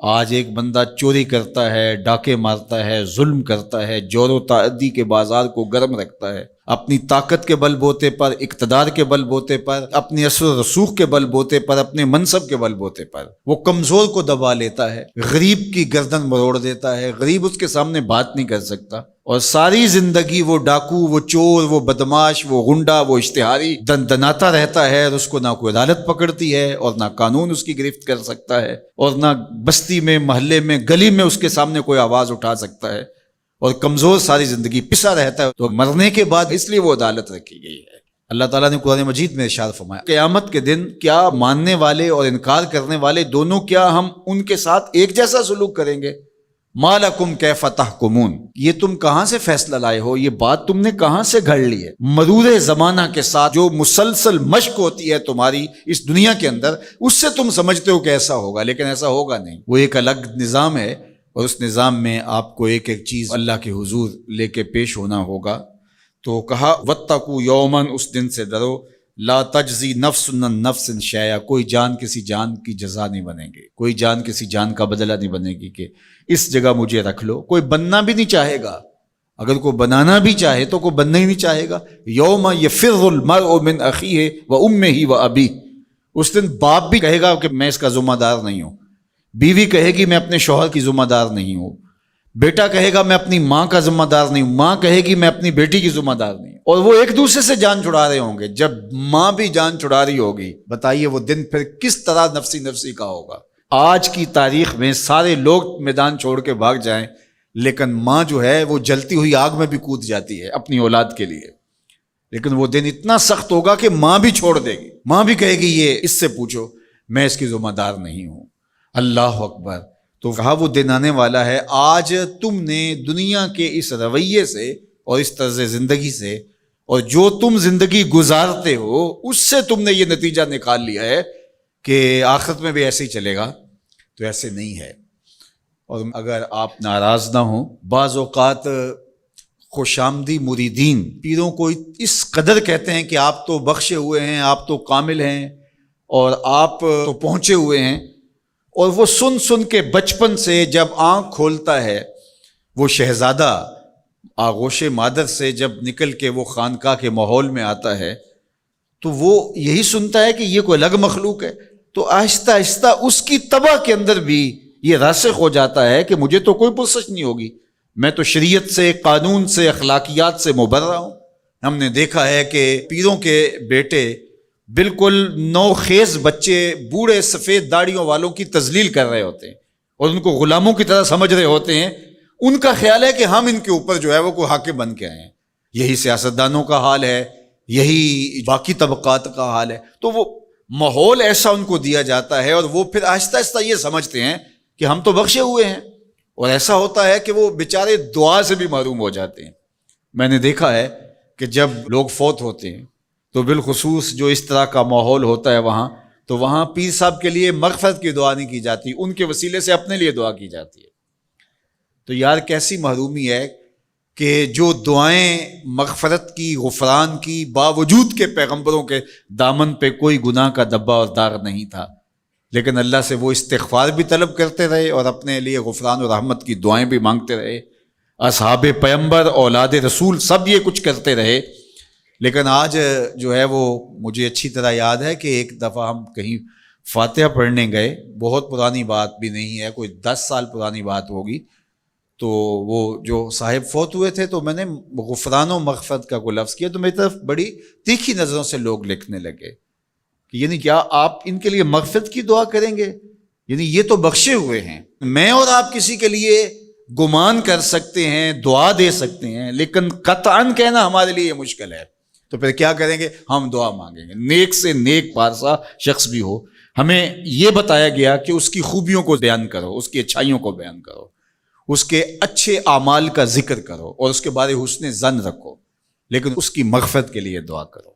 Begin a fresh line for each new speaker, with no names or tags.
آج ایک بندہ چوری کرتا ہے، ڈاکے مارتا ہے، ظلم کرتا ہے، جور و تعدی کے بازار کو گرم رکھتا ہے، اپنی طاقت کے بل بوتے پر، اقتدار کے بل بوتے پر، اپنی اثر و رسوخ کے بل بوتے پر، اپنے منصب کے بل بوتے پر وہ کمزور کو دبا لیتا ہے، غریب کی گردن مروڑ دیتا ہے، غریب اس کے سامنے بات نہیں کر سکتا، اور ساری زندگی وہ ڈاکو، وہ چور، وہ بدماش، وہ غنڈا، وہ اشتہاری دندناتا رہتا ہے، اور اس کو نہ کوئی عدالت پکڑتی ہے اور نہ قانون اس کی گرفت کر سکتا ہے، اور نہ بستی میں، محلے میں، گلی میں اس کے سامنے کوئی آواز اٹھا سکتا ہے، اور کمزور ساری زندگی پسا رہتا ہے۔ تو مرنے کے بعد اس لیے وہ عدالت رکھی گئی ہے۔ اللہ تعالیٰ نے قرآن مجید میں ارشاد فرمایا قیامت کے دن کیا ماننے والے اور انکار کرنے والے دونوں، کیا ہم ان کے ساتھ ایک جیسا سلوک کریں گے؟ ما لکم کیف تحکمون، یہ تم کہاں سے فیصلہ لائے ہو، یہ بات تم نے کہاں سے گھڑ لی ہے؟ مرور زمانہ کے ساتھ جو مسلسل مشق ہوتی ہے تمہاری اس دنیا کے اندر، اس سے تم سمجھتے ہو کہ ایسا ہوگا، لیکن ایسا ہوگا نہیں۔ وہ ایک الگ نظام ہے، اور اس نظام میں آپ کو ایک ایک چیز اللہ کے حضور لے کے پیش ہونا ہوگا۔ تو کہا واتقوا یوما، اس دن سے ڈرو، لا تجزی نفس عن نفس شیئا، کوئی جان کسی جان کی جزا نہیں بنے گی، کوئی جان کسی جان کا بدلہ نہیں بنے گی کہ اس جگہ مجھے رکھ لو۔ کوئی بننا بھی نہیں چاہے گا، اگر کوئی بنانا بھی چاہے تو کوئی بننا ہی نہیں چاہے گا۔ یوم یفر المرء من اخیہ وامہ وابیہ، اس دن باپ بھی کہے گا کہ میں اس کا ذمہ دار نہیں ہوں، بیوی کہے گی میں اپنے شوہر کی ذمہ دار نہیں ہوں، بیٹا کہے گا میں اپنی ماں کا ذمہ دار نہیں ہوں، ماں کہے گی میں اپنی بیٹی کی ذمہ دار نہیں ہوں، اور وہ ایک دوسرے سے جان چھڑا رہے ہوں گے۔ جب ماں بھی جان چھڑا رہی ہوگی، بتائیے وہ دن پھر کس طرح نفسی نفسی کا ہوگا۔ آج کی تاریخ میں سارے لوگ میدان چھوڑ کے بھاگ جائیں، لیکن ماں جو ہے وہ جلتی ہوئی آگ میں بھی کود جاتی ہے اپنی اولاد کے لیے، لیکن وہ دن اتنا سخت ہوگا کہ ماں بھی چھوڑ دے گی، ماں بھی کہے گی یہ اس سے پوچھو، میں اس کی ذمہ دار نہیں ہوں۔ اللہ اکبر۔ تو کہا وہ دن آنے والا ہے، آج تم نے دنیا کے اس رویے سے اور اس طرز زندگی سے، اور جو تم زندگی گزارتے ہو اس سے تم نے یہ نتیجہ نکال لیا ہے کہ آخرت میں بھی ایسے ہی چلے گا، تو ایسے نہیں ہے۔ اور اگر آپ ناراض نہ ہوں، بعض اوقات خوش آمدی مریدین پیروں کو اس قدر کہتے ہیں کہ آپ تو بخشے ہوئے ہیں، آپ تو کامل ہیں، اور آپ تو پہنچے ہوئے ہیں، اور وہ سن سن کے بچپن سے جب آنکھ کھولتا ہے وہ شہزادہ آغوش مادر سے، جب نکل کے وہ خانقاہ کے ماحول میں آتا ہے تو وہ یہی سنتا ہے کہ یہ کوئی الگ مخلوق ہے، تو آہستہ آہستہ اس کی طبع کے اندر بھی یہ راسخ ہو جاتا ہے کہ مجھے تو کوئی پرسش نہیں ہوگی، میں تو شریعت سے، قانون سے، اخلاقیات سے مبرہ ہوں۔ ہم نے دیکھا ہے کہ پیروں کے بیٹے بالکل نوخیز بچے بوڑھے سفید داڑھیوں والوں کی تذلیل کر رہے ہوتے ہیں اور ان کو غلاموں کی طرح سمجھ رہے ہوتے ہیں، ان کا خیال ہے کہ ہم ان کے اوپر جو ہے وہ کوئی حاکم بن کے آئے ہیں۔ یہی سیاستدانوں کا حال ہے، یہی باقی طبقات کا حال ہے۔ تو وہ ماحول ایسا ان کو دیا جاتا ہے، اور وہ پھر آہستہ آہستہ یہ سمجھتے ہیں کہ ہم تو بخشے ہوئے ہیں، اور ایسا ہوتا ہے کہ وہ بیچارے دعا سے بھی محروم ہو جاتے ہیں۔ میں نے دیکھا ہے کہ جب لوگ فوت ہوتے ہیں تو بالخصوص جو اس طرح کا ماحول ہوتا ہے وہاں، تو وہاں پیر صاحب کے لیے مغفرت کی دعا نہیں کی جاتی، ان کے وسیلے سے اپنے لیے دعا کی جاتی ہے۔ تو یار کیسی محرومی ہے کہ جو دعائیں مغفرت کی، غفران کی، باوجود کے پیغمبروں کے دامن پہ کوئی گناہ کا دبا اور داغ نہیں تھا، لیکن اللہ سے وہ استغفار بھی طلب کرتے رہے اور اپنے لیے غفران و رحمت کی دعائیں بھی مانگتے رہے۔ اصحاب پیغمبر، اولاد رسول سب یہ کچھ کرتے رہے، لیکن آج جو ہے وہ مجھے اچھی طرح یاد ہے کہ ایک دفعہ ہم کہیں فاتحہ پڑھنے گئے، بہت پرانی بات بھی نہیں ہے، کوئی 10 سال پرانی بات ہوگی، تو وہ جو صاحب فوت ہوئے تھے تو میں نے غفران و مغفرت کا کوئی لفظ کیا تو میری طرف بڑی تیکھی نظروں سے لوگ لکھنے لگے کہ یعنی کیا آپ ان کے لیے مغفرت کی دعا کریں گے؟ یعنی یہ تو بخشے ہوئے ہیں، میں اور آپ کسی کے لیے گمان کر سکتے ہیں، دعا دے سکتے ہیں، لیکن قطعاً کہنا ہمارے لیے یہ مشکل ہے۔ تو پھر کیا کریں گے؟ ہم دعا مانگیں گے۔ نیک سے نیک پارسا شخص بھی ہو، ہمیں یہ بتایا گیا کہ اس کی خوبیوں کو بیان کرو، اس کی اچھائیوں کو بیان کرو، اس کے اچھے اعمال کا ذکر کرو، اور اس کے بارے حسن ظن رکھو، لیکن اس کی مغفرت کے لیے دعا کرو۔